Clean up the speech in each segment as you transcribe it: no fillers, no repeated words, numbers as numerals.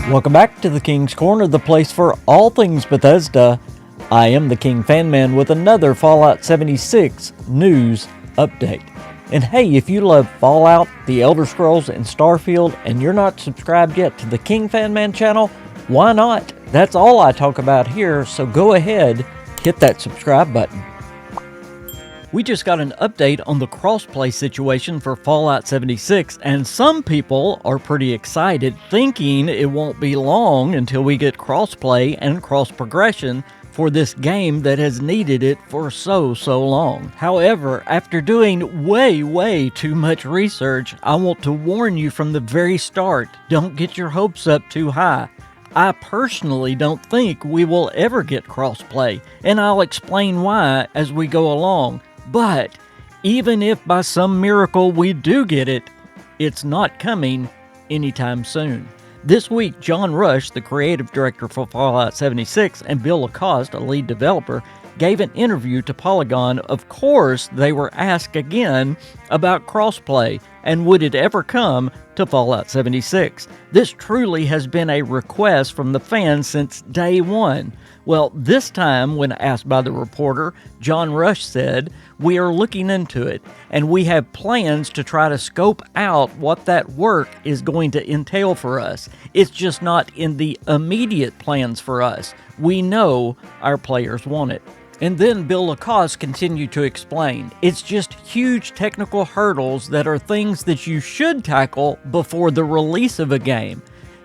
Welcome back to the King's Corner, the place for all things Bethesda. I am the KingFanMan with another Fallout 76 news update. And hey, if you love Fallout, The Elder Scrolls, and Starfield, and you're not subscribed yet to the KingFanMan channel, why not? That's all I talk about here, so go ahead, hit that subscribe button. We just got an update on the crossplay situation for Fallout 76, and some people are pretty excited, thinking it won't be long until we get crossplay and cross-progression for this game that has needed it for so long. However, after doing way too much research, I want to warn you from the very start, don't get your hopes up too high. I personally don't think we will ever get crossplay, and I'll explain why as we go along. But even if by some miracle we do get it, it's not coming anytime soon. This week, John Rush, the creative director for Fallout 76, and Bill Lacoste, a lead developer, gave an interview to Polygon. Of course, they were asked again about crossplay and would it ever come to Fallout 76. This truly has been a request from the fans since day one. Well, this time, when asked by the reporter, John Rush said, "We are looking into it, and we have plans to try to scope out what that work is going to entail for us. It's just not in the immediate plans for us. We know our players want it." And then Bill Lacoste continued to explain, it's just huge technical hurdles that are things that you should tackle before the release of a game,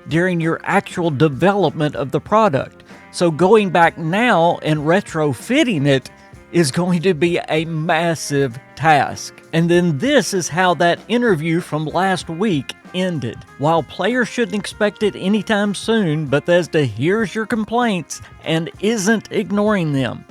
during your actual development of the product. So going back now and retrofitting it is going to be a massive task. And then this is how that interview from last week ended. While players shouldn't expect it anytime soon, Bethesda hears your complaints and isn't ignoring them.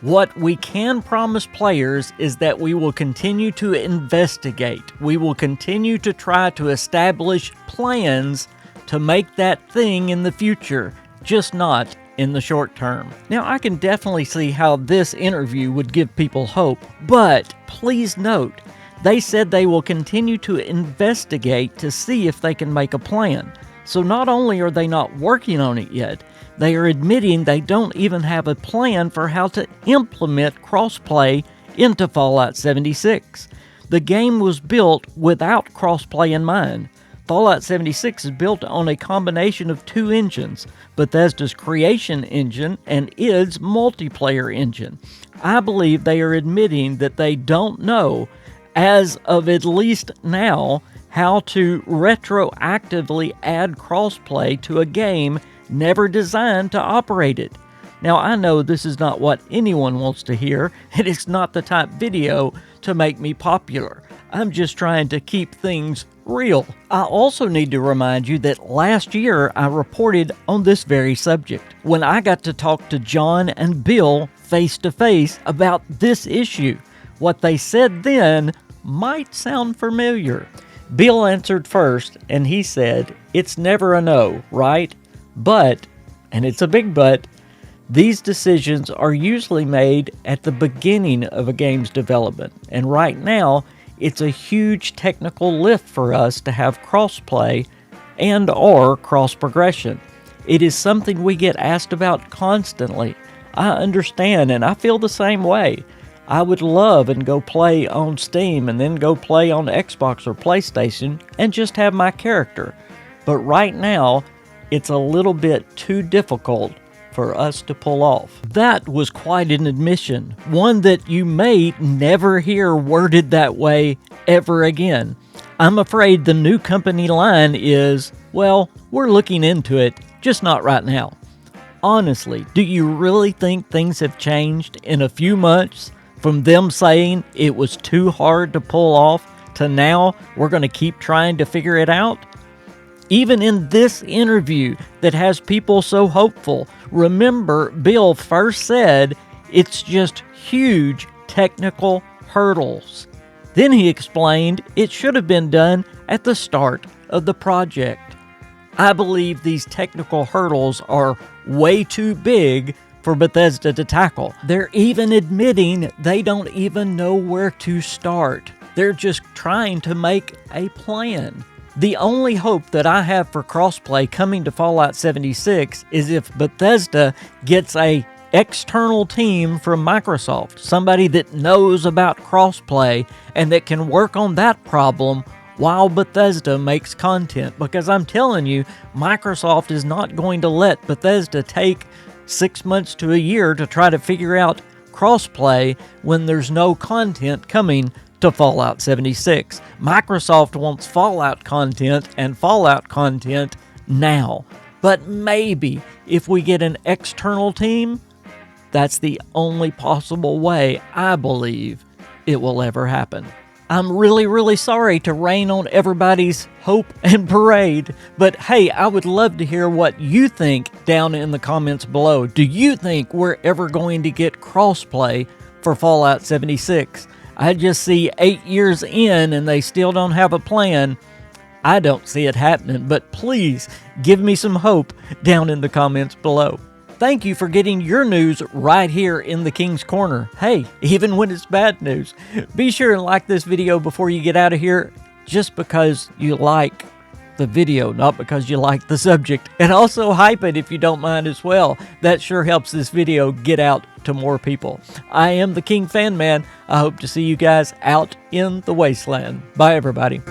What we can promise players is that we will continue to investigate. We will continue to try to establish plans to make that thing in the future, just not in the short term. Now, I can definitely see how this interview would give people hope, but please note, they said they will continue to investigate to see if they can make a plan. So not only are they not working on it yet, they are admitting they don't even have a plan for how to implement crossplay into Fallout 76. The game was built without crossplay in mind. Fallout 76 is built on a combination of two engines, Bethesda's creation engine and id's multiplayer engine. I believe they are admitting that they don't know, as of at least now, how to retroactively add crossplay to a game never designed to operate it. Now, I know this is not what anyone wants to hear, and it's not the type video to make me popular. I'm just trying to keep things real. I also need to remind you that last year I reported on this very subject when I got to talk to John and Bill face to face about this issue. What they said then might sound familiar. Bill answered first, and he said, "It's never a no, right? But," and it's a big but, "these decisions are usually made at the beginning of a game's development, and right now, it's a huge technical lift for us to have crossplay and/or cross-progression. It is something we get asked about constantly. I understand, and I feel the same way. I would love and go play on Steam and then go play on Xbox or PlayStation and just have my character. But right now, it's a little bit too difficult for us to pull off." That was quite an admission, one that you may never hear worded that way ever again. I'm afraid the new company line is, "Well, we're looking into it, just not right now." Honestly, do you really think things have changed in a few months from them saying it was too hard to pull off to now we're going to keep trying to figure it out? Even in this interview that has people so hopeful, remember Bill first said it's just huge technical hurdles. Then he explained it should have been done at the start of the project. I believe these technical hurdles are way too big for Bethesda to tackle. They're even admitting they don't even know where to start. They're just trying to make a plan. The only hope that I have for crossplay coming to Fallout 76 is if Bethesda gets a external team from Microsoft, somebody that knows about crossplay and that can work on that problem while Bethesda makes content. Because I'm telling you, Microsoft is not going to let Bethesda take 6 months to a year to try to figure out crossplay when there's no content coming to Fallout 76. Microsoft wants Fallout content and Fallout content now. But maybe if we get an external team, that's the only possible way I believe it will ever happen. I'm really sorry to rain on everybody's hope and parade, but hey, I would love to hear what you think down in the comments below. Do you think we're ever going to get crossplay for Fallout 76? I just see 8 years in and they still don't have a plan. I don't see it happening, but please give me some hope down in the comments below. Thank you for getting your news right here in the King's Corner. Hey, even when it's bad news. Be sure and like this video before you get out of here, just because you like the video, not because you like the subject. And also hype it if you don't mind as well. That sure helps this video get out to more people. I am the KingFanMan. I hope to see you guys out in the wasteland. Bye, everybody.